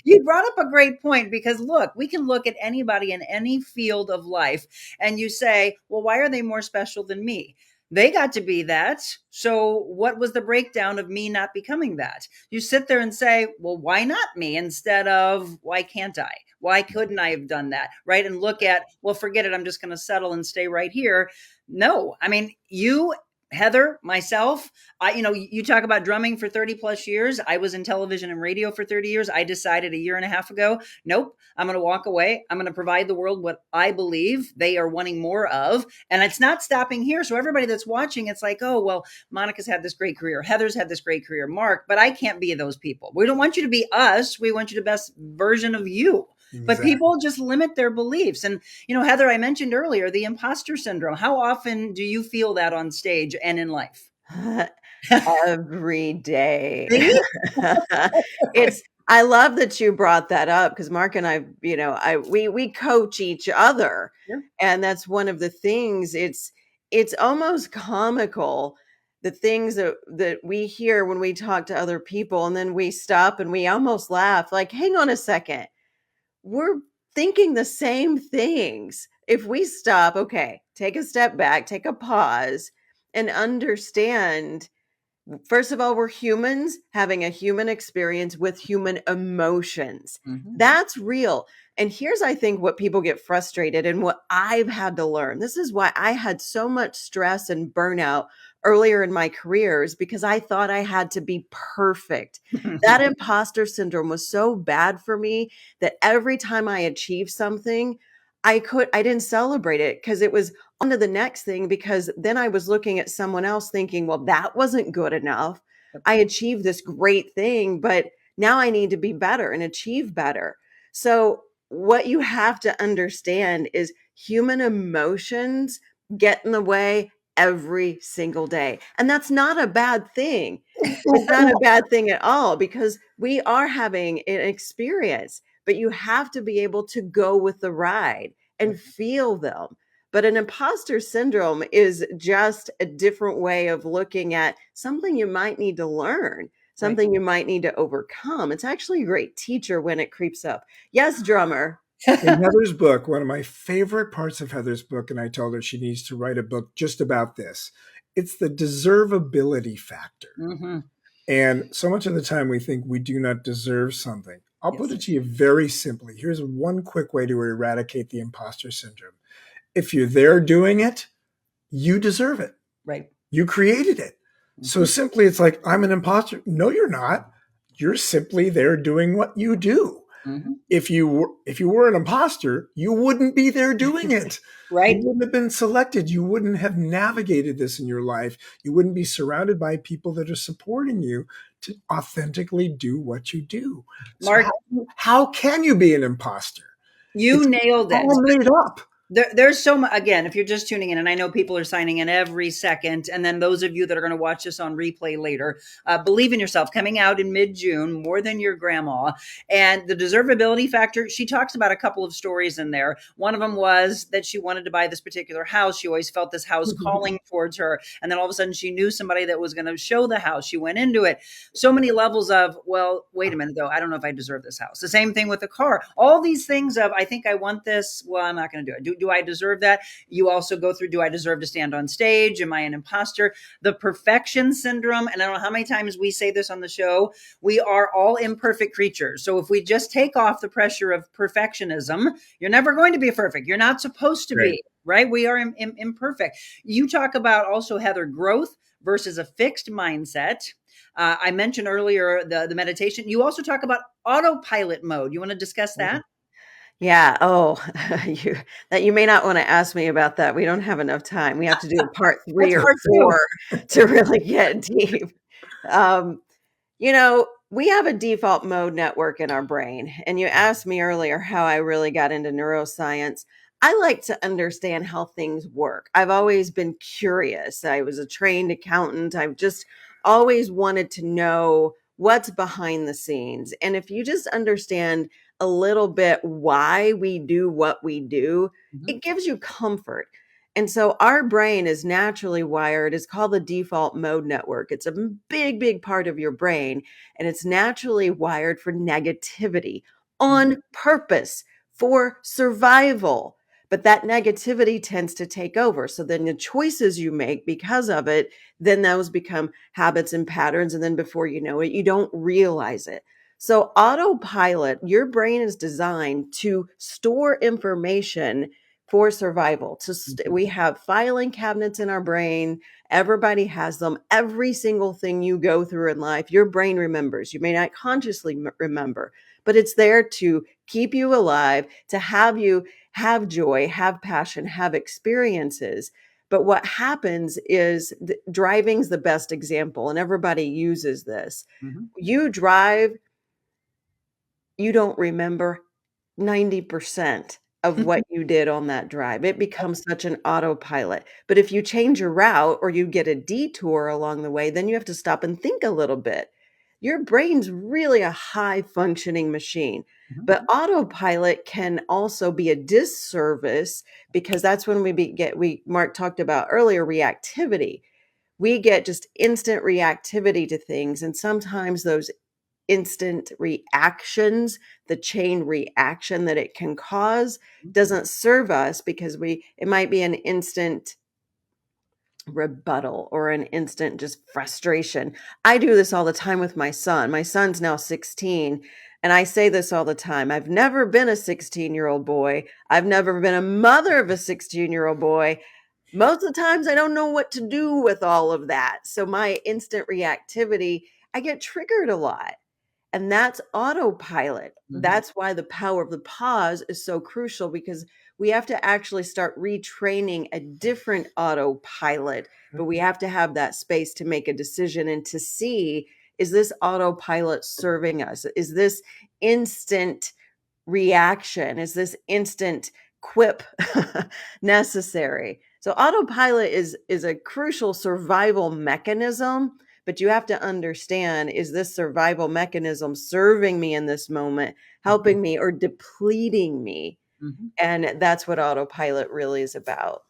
You brought up a great point because look, we can look at anybody in any field of life and you say, well, why are they more special than me? They got to be that. So what was the breakdown of me not becoming that? You sit there and say, well, why not me? Instead of, why can't I? Why couldn't I have done that? Right. And look at, well, forget it. I'm just going to settle and stay right here. No, I mean, you, Heather, myself, you talk about drumming for 30 plus years. I was in television and radio for 30 years. I decided a year and a half ago, nope, I'm going to walk away. I'm going to provide the world what I believe they are wanting more of. And it's not stopping here. So everybody that's watching, it's like, oh, well, Monica's had this great career. Heather's had this great career. Mark, but I can't be those people. We don't want you to be us. We want you the best version of you. But Exactly. People just limit their beliefs. And, Heather, I mentioned earlier, the imposter syndrome. How often do you feel that on stage and in life? Every day. I love that you brought that up because Mark and I, we coach each other. Yeah. And that's one of the things. It's almost comical, the things that we hear when we talk to other people, and then we stop and we almost laugh like, hang on a second. We're thinking the same things. If we stop, okay, take a step back, take a pause, and understand, first of all, we're humans having a human experience with human emotions. Mm-hmm. That's real. And here's, I think, what people get frustrated and what I've had to learn. This is why I had so much stress and burnout earlier in my careers, because I thought I had to be perfect. That imposter syndrome was so bad for me that every time I achieved something, I didn't celebrate it because it was on to the next thing, because then I was looking at someone else thinking, well, that wasn't good enough. I achieved this great thing, but now I need to be better and achieve better. So what you have to understand is human emotions get in the way every single day. And that's not a bad thing. It's not a bad thing at all, because we are having an experience, but you have to be able to go with the ride and feel them. But an imposter syndrome is just a different way of looking at something you might need to learn, something you might need to overcome. It's actually a great teacher when it creeps up. Yes, drummer. In Heather's book, one of my favorite parts of Heather's book, and I told her she needs to write a book just about this, It's the deservability factor. Mm-hmm. And so much of the time we think we do not deserve something. I'll put it to you very simply. Here's one quick way to eradicate the imposter syndrome. If you're there doing it, you deserve it. Right. You created it. So simply it's like, I'm an imposter. No, you're not. You're simply there doing what you do. Mm-hmm. If you were an imposter, you wouldn't be there doing it. Right. You wouldn't have been selected. You wouldn't have navigated this in your life. You wouldn't be surrounded by people that are supporting you to authentically do what you do. Mark, so how can you be an imposter? You nailed it. All made up. There's so much, again, if you're just tuning in, and I know people are signing in every second, and then those of you that are going to watch this on replay later, Believe in Yourself, coming out in mid-June, More Than Your Grandma, and the deservability factor, she talks about a couple of stories in there. One of them was that she wanted to buy this particular house. She always felt this house calling towards her, and then all of a sudden she knew somebody that was going to show the house. She went into it. So many levels of, well, wait a minute, though, I don't know if I deserve this house. The same thing with the car. All these things of, I think I want this, well, I'm not going to do it. Do I deserve that? You also go through, do I deserve to stand on stage? Am I an imposter? The perfection syndrome, and I don't know how many times we say this on the show, we are all imperfect creatures. So if we just take off the pressure of perfectionism, you're never going to be perfect. You're not supposed to be, right? We are imperfect. You talk about also, Heather, growth versus a fixed mindset. I mentioned earlier the meditation. You also talk about autopilot mode. You want to discuss that? Yeah. Oh, you may not want to ask me about that. We don't have enough time. We have to do a part 3 or 4 to really get deep. We have a default mode network in our brain. And you asked me earlier how I really got into neuroscience. I like to understand how things work. I've always been curious. I was a trained accountant. I've just always wanted to know what's behind the scenes. And if you just understand a little bit why we do what we do, it gives you comfort. And so our brain is naturally wired. It's called the default mode network. It's a big, big part of your brain. And it's naturally wired for negativity on purpose for survival. But that negativity tends to take over. So then the choices you make because of it, then those become habits and patterns. And then before you know it, you don't realize it. So autopilot, your brain is designed to store information for survival. We have filing cabinets in our brain. Everybody has them. Every single thing you go through in life, your brain remembers. You may not consciously remember, but it's there to keep you alive, to have you have joy, have passion, have experiences. But what happens is driving's the best example, and everybody uses this. You drive, you don't remember 90% of what you did on that drive. It becomes such an autopilot. But if you change your route or you get a detour along the way, then you have to stop and think a little bit. Your brain's really a high functioning machine. But autopilot can also be a disservice because that's when Mark talked about earlier, reactivity. We get just instant reactivity to things. And sometimes those instant reactions, the chain reaction that it can cause doesn't serve us because it might be an instant rebuttal or an instant just frustration. I do this all the time with my son. My son's now 16, and I say this all the time. I've never been a 16-year-old boy. I've never been a mother of a 16-year-old boy. Most of the times I don't know what to do with all of that. So my instant reactivity, I get triggered a lot. And that's autopilot. That's why the power of the pause is so crucial, because we have to actually start retraining a different autopilot, but we have to have that space to make a decision and to see, is this autopilot serving us? Is this instant reaction? Is this instant quip necessary? So autopilot is a crucial survival mechanism. But you have to understand, is this survival mechanism serving me in this moment, helping me, or depleting me? And that's what autopilot really is about.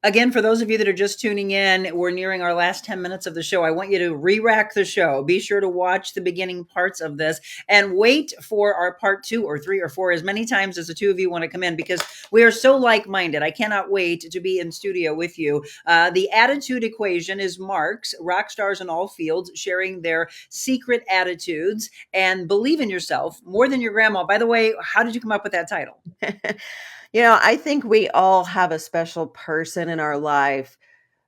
Again, for those of you that are just tuning in, we're nearing our last 10 minutes of the show. I want you to re-rack the show. Be sure to watch the beginning parts of this and wait for our part 2 or 3 or 4 as many times as the two of you want to come in, because we are so like-minded. I cannot wait to be in studio with you. The attitude equation is Mark's Rockstars in all fields, sharing their secret attitudes and believe in yourself more than your grandma. By the way, how did you come up with that title? I think we all have a special person in our life,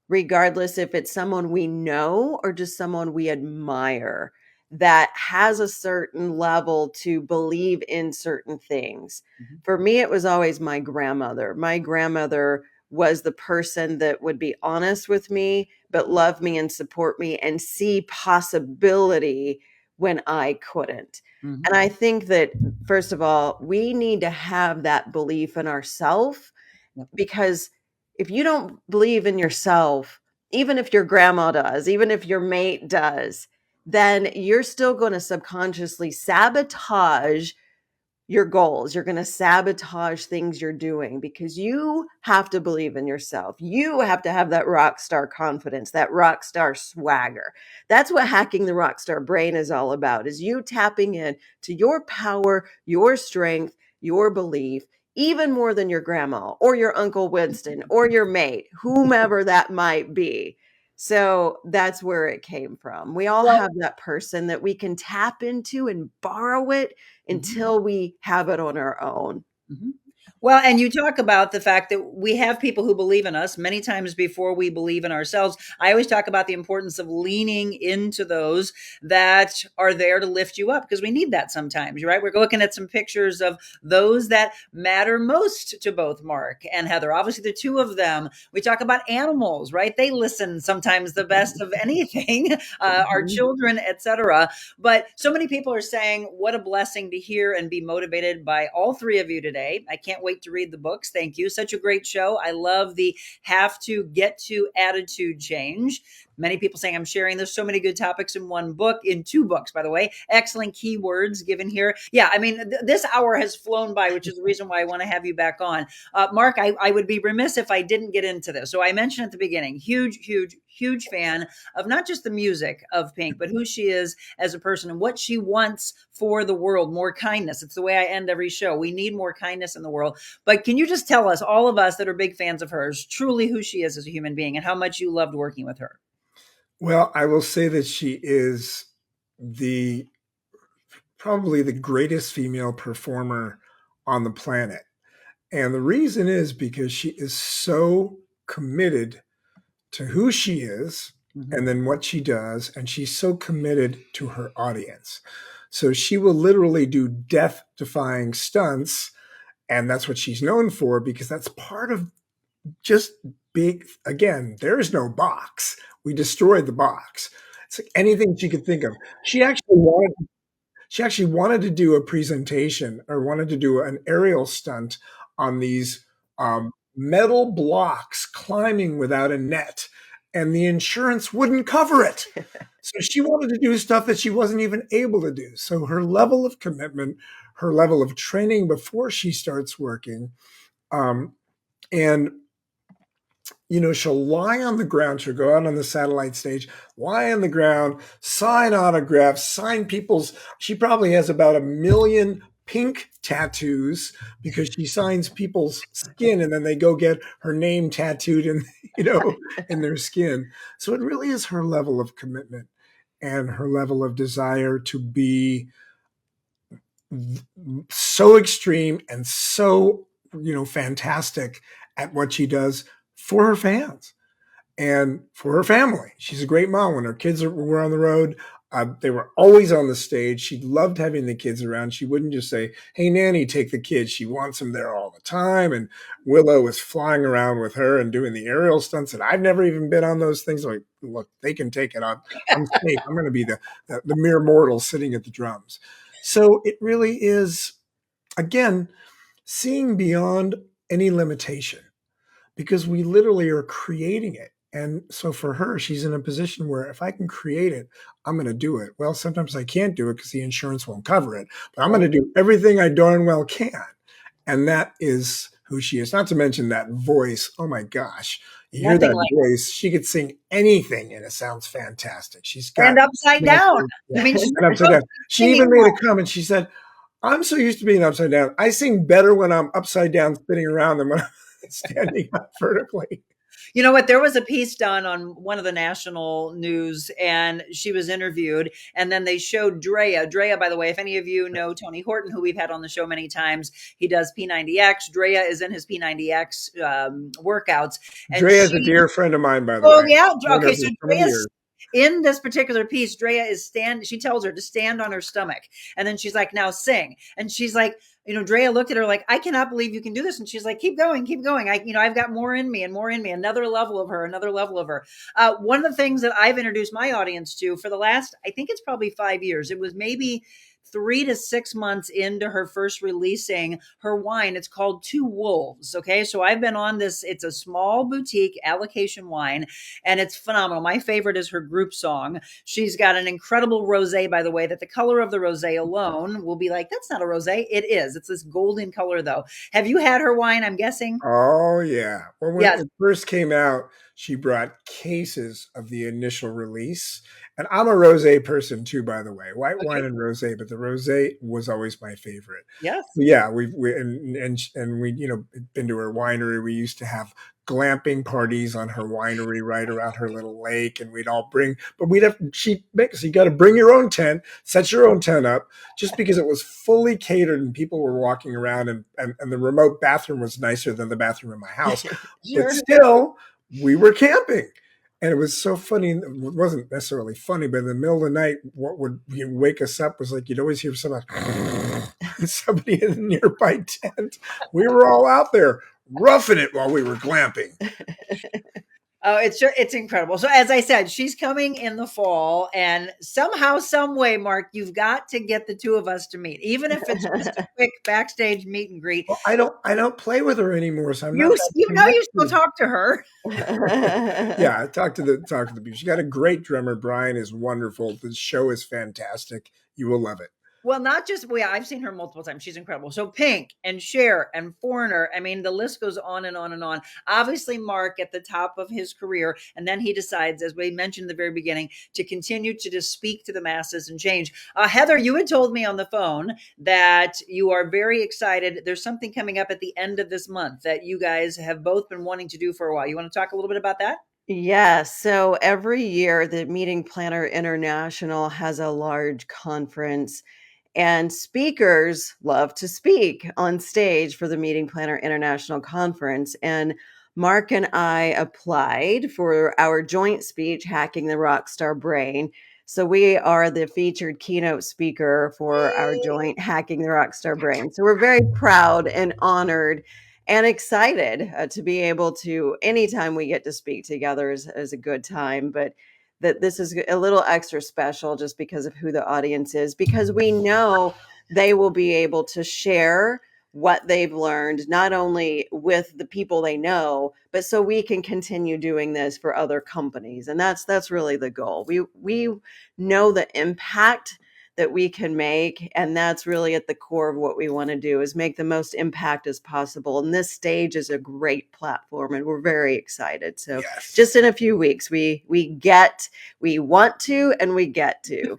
regardless if it's someone we know or just someone we admire, that has a certain level to believe in certain things. For me, it was always my grandmother. My grandmother was the person that would be honest with me, but love me and support me and see possibility when I couldn't. And I think that, first of all, we need to have that belief in ourselves, because if you don't believe in yourself, even if your grandma does, even if your mate does, then you're still going to subconsciously sabotage your goals. You're going to sabotage things you're doing, because you have to believe in yourself. You have to have that rock star confidence, that rock star swagger. That's what hacking the rock star brain is all about, is you tapping in to your power, your strength, your belief, even more than your grandma or your Uncle Winston or your mate, whomever that might be. So that's where it came from. We all have that person that we can tap into and borrow it until we have it on our own. Well, and you talk about the fact that we have people who believe in us many times before we believe in ourselves. I always talk about the importance of leaning into those that are there to lift you up, because we need that sometimes, right? We're looking at some pictures of those that matter most to both Mark and Heather. Obviously, the two of them. We talk about animals, right? They listen sometimes the best of anything, our children, etc. But so many people are saying, what a blessing to hear and be motivated by all three of you today. I can't wait to read the books. Thank you. Such a great show. I love the have to get to attitude change. Many people saying I'm sharing. There's so many good topics in one book, in 2 books, by the way. Excellent keywords given here. Yeah, I mean, this hour has flown by, which is the reason why I want to have you back on. Mark, I would be remiss if I didn't get into this. So I mentioned at the beginning, huge fan of not just the music of Pink, but who she is as a person and what she wants for the world. More kindness. It's the way I end every show. We need more kindness in the world. But can you just tell us, all of us that are big fans of hers, truly who she is as a human being and how much you loved working with her? Well, I will say that she is probably the greatest female performer on the planet. And the reason is because she is so committed to who she is and then what she does. And she's so committed to her audience. So she will literally do death-defying stunts. And that's what she's known for, because that's part of just big, again, there is no box. We destroyed the box. It's like anything she could think of. She actually wanted to do a presentation, or wanted to do an aerial stunt on these metal blocks climbing without a net, and the insurance wouldn't cover it. So she wanted to do stuff that she wasn't even able to do. So her level of commitment, her level of training before she starts working, and she'll lie on the ground. She'll go out on the satellite stage, lie on the ground, sign autographs, sign she probably has about 1 million Pink tattoos, because she signs people's skin and then they go get her name tattooed in their skin. So it really is her level of commitment and her level of desire to be so extreme and so, fantastic at what she does for her fans and for her family. She's a great mom. When her kids were on the road, they were always on the stage. She loved having the kids around. She wouldn't just say, "Hey, nanny, take the kids." She wants them there all the time. And Willow was flying around with her and doing the aerial stunts. And I've never even been on those things. Like, look, they can take it on. I'm safe. I'm going to be the mere mortal sitting at the drums. So it really is, again, seeing beyond any limitation, because we literally are creating it. And so for her, she's in a position where if I can create it, I'm going to do it. Well, sometimes I can't do it because the insurance won't cover it, but I'm going to do everything I darn well can. And that is who she is. Not to mention that voice. Oh my gosh. You hear Nothing that like voice, she could sing anything and it sounds fantastic. She's got and upside down. yeah, I mean, she's and upside down. She singing even made well. a comment. She said, I'm so used to being upside down. I sing better when I'm upside down spinning around than when I'm standing up vertically. You know what? There was a piece done on one of the national news, and she was interviewed, and then they showed Drea. Drea, by the way, if any of you know Tony Horton, who we've had on the show many times, he does P90X. Drea is in his P90X workouts. And Drea is a dear friend of mine, by the oh way. yeah, Known her okay. for So so many Drea's years. in this particular piece. Drea is she tells her to stand on her stomach, and then she's like, "Now sing," and she's like. Drea looked at her like, I cannot believe you can do this. And she's like, keep going, keep going. I've got more in me and more in me. Another level of her, another level of her. One of the things that I've introduced my audience to for the last, I think it's probably 5 years. It was maybe 3 to 6 months into her first releasing her wine. It's called Two Wolves. Okay. So I've been on this. It's a small boutique allocation wine and it's phenomenal. My favorite is her group song. She's got an incredible rosé, by the way, that the color of the rosé alone will be like, that's not a rosé. It is. It's this golden color though. Have you had her wine? I'm guessing. Oh yeah. Well, when Yes. it first came out, she brought cases of the initial release. And I'm a rosé person too, by the way. White wine and rosé, but the rosé was always my favorite. Yes. Yeah, we been to her winery. We used to have glamping parties on her winery right around her little lake, and we'd all bring. But she'd make us. You got to bring your own tent, set your own tent up, just because it was fully catered and people were walking around, and the remote bathroom was nicer than the bathroom in my house. Sure. But still, we were camping. And it was so funny. It wasn't necessarily funny, but in the middle of the night, what would wake us up was like you'd always hear somebody in a nearby tent. We were all out there roughing it while we were glamping. Oh, it's incredible. So as I said, she's coming in the fall, and somehow, some way, Mark, you've got to get the two of us to meet, even if it's just a quick backstage meet and greet. Well, I don't play with her anymore, so I'm not. You still talk to her. Yeah, I talked to the people. She got a great drummer. Brian is wonderful. The show is fantastic. You will love it. Well, not just, I've seen her multiple times. She's incredible. So Pink and Cher and Foreigner. I mean, the list goes on and on and on. Obviously, Mark at the top of his career. And then he decides, as we mentioned at the very beginning, to continue to just speak to the masses and change. Heather, you had told me on the phone that you are very excited. There's something coming up at the end of this month that you guys have both been wanting to do for a while. You want to talk a little bit about that? Yes. So every year, the Meeting Planner International has a large conference. And speakers love to speak on stage for the Meeting Planner International Conference. And Mark and I applied for our joint speech, Hacking the Rockstar Brain. So we are the featured keynote speaker for our joint Hacking the Rockstar Brain. So we're very proud and honored and excited to be able to, anytime we get to speak together is a good time. But that this is a little extra special just because of who the audience is, because we know they will be able to share what they've learned, not only with the people they know, but so we can continue doing this for other companies. And that's really the goal. We know the impact that we can make. And that's really at the core of what we want to do, is make the most impact as possible. And this stage is a great platform and we're very excited. So just in a few weeks, we want to, and we get to.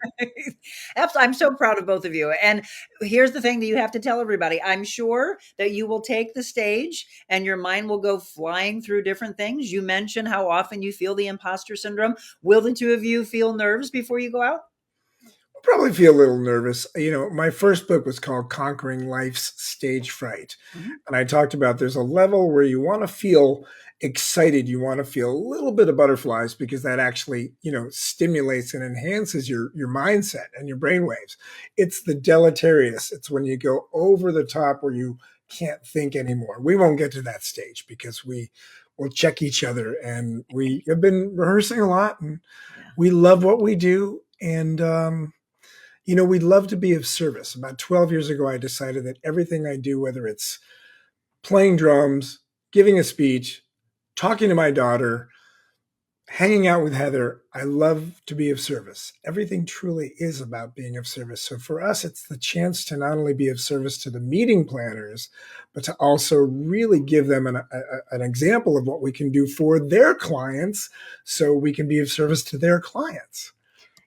I'm so proud of both of you. And here's the thing that you have to tell everybody. I'm sure that you will take the stage and your mind will go flying through different things. You mentioned how often you feel the imposter syndrome. Will the two of you feel nerves before you go out? Probably feel a little nervous. My first book was called Conquering Life's Stage Fright. Mm-hmm. And I talked about there's a level where you want to feel excited. You want to feel a little bit of butterflies because that actually, stimulates and enhances your mindset and your brainwaves. It's the deleterious. It's when you go over the top where you can't think anymore. We won't get to that stage because we will check each other, and we have been rehearsing a lot, and we love what we do. And, we'd love to be of service. About 12 years ago, I decided that everything I do, whether it's playing drums, giving a speech, talking to my daughter, Hanging out with Heather, I love to be of service. Everything truly is about being of service. So for us, it's the chance to not only be of service to the meeting planners, but to also really give them an example of what we can do for their clients so we can be of service to their clients.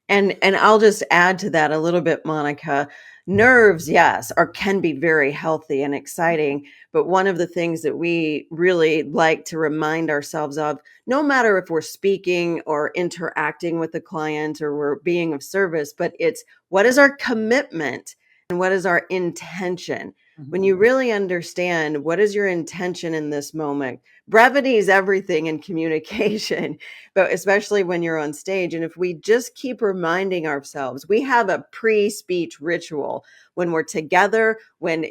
And I'll just add to that a little bit, Monica. Nerves, yes, can be very healthy and exciting. But one of the things that we really like to remind ourselves of, no matter if we're speaking or interacting with a client or we're being of service, but it's what is our commitment and what is our intention? When you really understand what is your intention in this moment, brevity is everything in communication, but especially when you're on stage. And if we just keep reminding ourselves, we have a pre-speech ritual when we're together,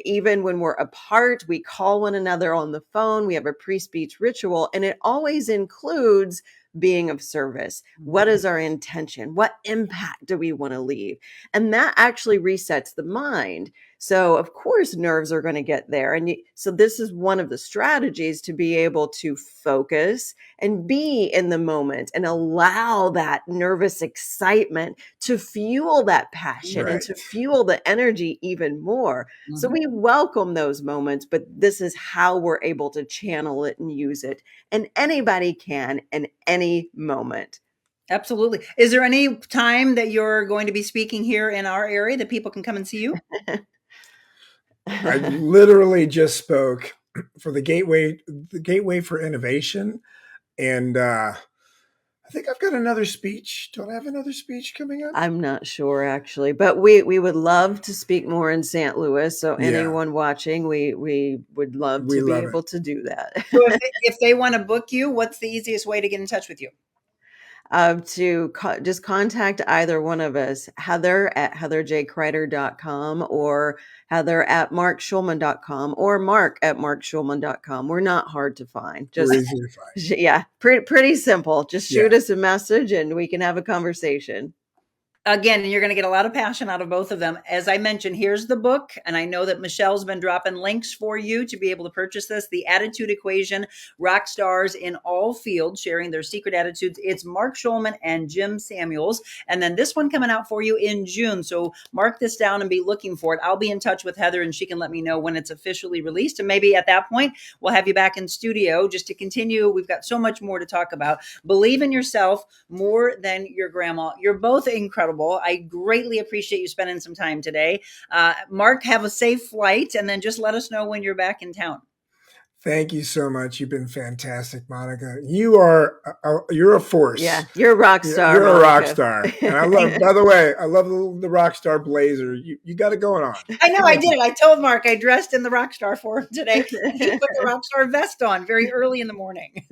even when we're apart, we call one another on the phone. We have a pre-speech ritual, and it always includes being of service. What is our intention? What impact do we want to leave? And that actually resets the mind. So of course, nerves are going to get there. And so this is one of the strategies to be able to focus and be in the moment and allow that nervous excitement to fuel that passion and to fuel the energy even more. So we welcome those moments, but this is how we're able to channel it and use it. And anybody can in any moment. Absolutely. Is there any time that you're going to be speaking here in our area that people can come and see you? I literally just spoke for the Gateway for Innovation. And I think I've got another speech. Don't I have another speech coming up? I'm not sure, actually, but we would love to speak more in St. Louis. So anyone watching, we would love to be able to do that. So if they want to book you, what's the easiest way to get in touch with you? Just contact either one of us, Heather at heatherjcrider.com or Heather at markschulman.com or Mark at markschulman.com. We're not hard to find. Just easy to find. Yeah, pretty simple. Just shoot us a message and we can have a conversation. Again, you're going to get a lot of passion out of both of them. As I mentioned, here's the book. And I know that Michelle's been dropping links for you to be able to purchase this. The Attitude Equation, Rockstars in All Fields, Sharing Their Secret Attitudes. It's Mark Schulman and Jim Samuels. And then this one coming out for you in June. So mark this down and be looking for it. I'll be in touch with Heather and she can let me know when it's officially released. And maybe at that point, we'll have you back in studio just to continue. We've got so much more to talk about. Believe in yourself more than your grandma. You're both incredible. I greatly appreciate you spending some time today. Mark, have a safe flight and then just let us know when you're back in town. Thank you so much. You've been fantastic, Monica. You're a force. Yeah, you're a rock star. You're Monica. a rock star. And I love, by the way, I love the rock star blazer. You got it going on. I know I did. I told Mark I dressed in the rock star for him today. He put the rock star vest on very early in the morning.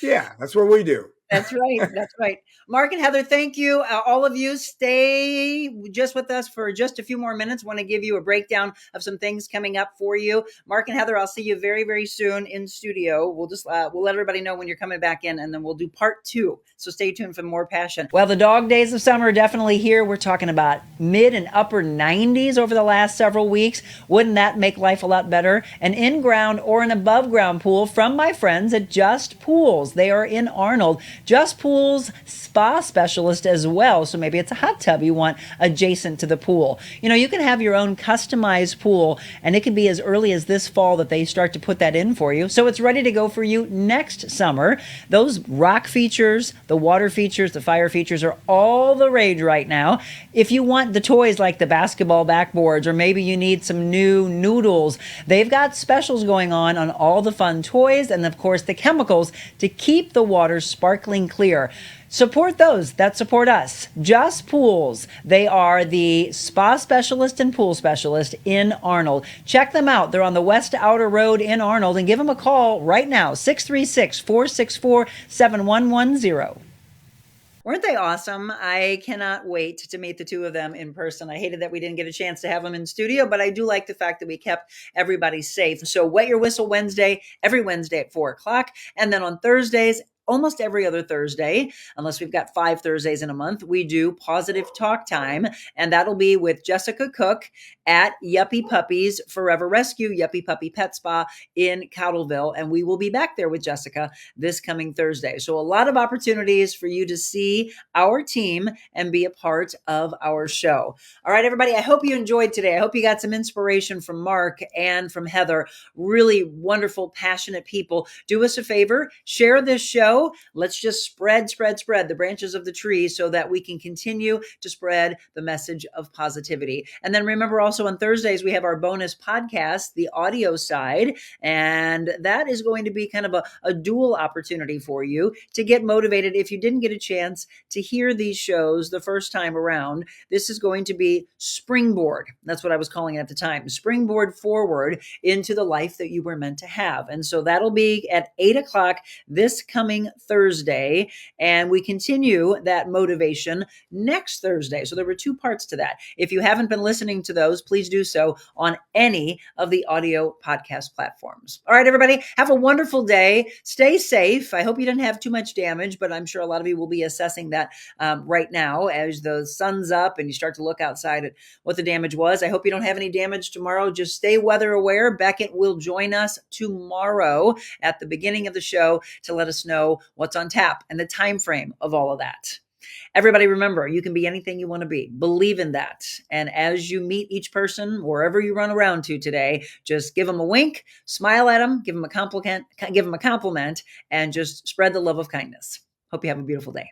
Yeah, that's what we do. That's right. That's right. Mark and Heather, thank you. All of you stay just with us for just a few more minutes. Want to give you a breakdown of some things coming up for you. Mark and Heather, I'll see you very, very soon in studio. We'll just, we'll let everybody know when you're coming back in and then we'll do part 2. So stay tuned for more passion. Well, the dog days of summer are definitely here. We're talking about mid and upper 90s over the last several weeks. Wouldn't that make life a lot better? An in-ground or an above-ground pool from my friends at Just Pools. They are in Arnold. Just Pools spa specialist as well. So maybe it's a hot tub you want adjacent to the pool. You know, you can have your own customized pool and it can be as early as this fall that they start to put that in for you. So it's ready to go for you next summer. Those rock features, the water features, the fire features are all the rage right now. If you want the toys like the basketball backboards or maybe you need some new noodles, they've got specials going on all the fun toys and of course the chemicals to keep the water sparkling clear. Support those that support us. Just Pools. They are the spa specialist and pool specialist in Arnold. Check them out. They're on the West Outer Road in Arnold and give them a call right now. 636-464-7110. Weren't they awesome? I cannot wait to meet the two of them in person. I hated that we didn't get a chance to have them in studio, but I do like the fact that we kept everybody safe. So Wet Your Whistle Wednesday, every Wednesday at 4 o'clock. And then on Thursdays, almost every other Thursday, unless we've got 5 Thursdays in a month, we do Positive Talk Time. And that'll be with Jessica Cook at Yuppie Puppies Forever Rescue, Yuppie Puppy Pet Spa in Cowdleville. And we will be back there with Jessica this coming Thursday. So a lot of opportunities for you to see our team and be a part of our show. All right, everybody, I hope you enjoyed today. I hope you got some inspiration from Mark and from Heather. Really wonderful, passionate people. Do us a favor, share this show. Let's just spread the branches of the tree so that we can continue to spread the message of positivity. And then remember also on Thursdays, we have our bonus podcast, the audio side. And that is going to be kind of a dual opportunity for you to get motivated. If you didn't get a chance to hear these shows the first time around, this is going to be springboard. That's what I was calling it at the time. Springboard forward into the life that you were meant to have. And so that'll be at 8:00 this coming Thursday. And we continue that motivation next Thursday. So there were two parts to that. If you haven't been listening to those, please do so on any of the audio podcast platforms. All right, everybody, have a wonderful day. Stay safe. I hope you didn't have too much damage, but I'm sure a lot of you will be assessing that right now as the sun's up and you start to look outside at what the damage was. I hope you don't have any damage tomorrow. Just stay weather aware. Beckett will join us tomorrow at the beginning of the show to let us know what's on tap and the time frame of all of that. Everybody, remember, you can be anything you want to be. Believe in that. And as you meet each person, wherever you run around to today, just give them a wink, smile at them, give them a compliment, and just spread the love of kindness. Hope you have a beautiful day.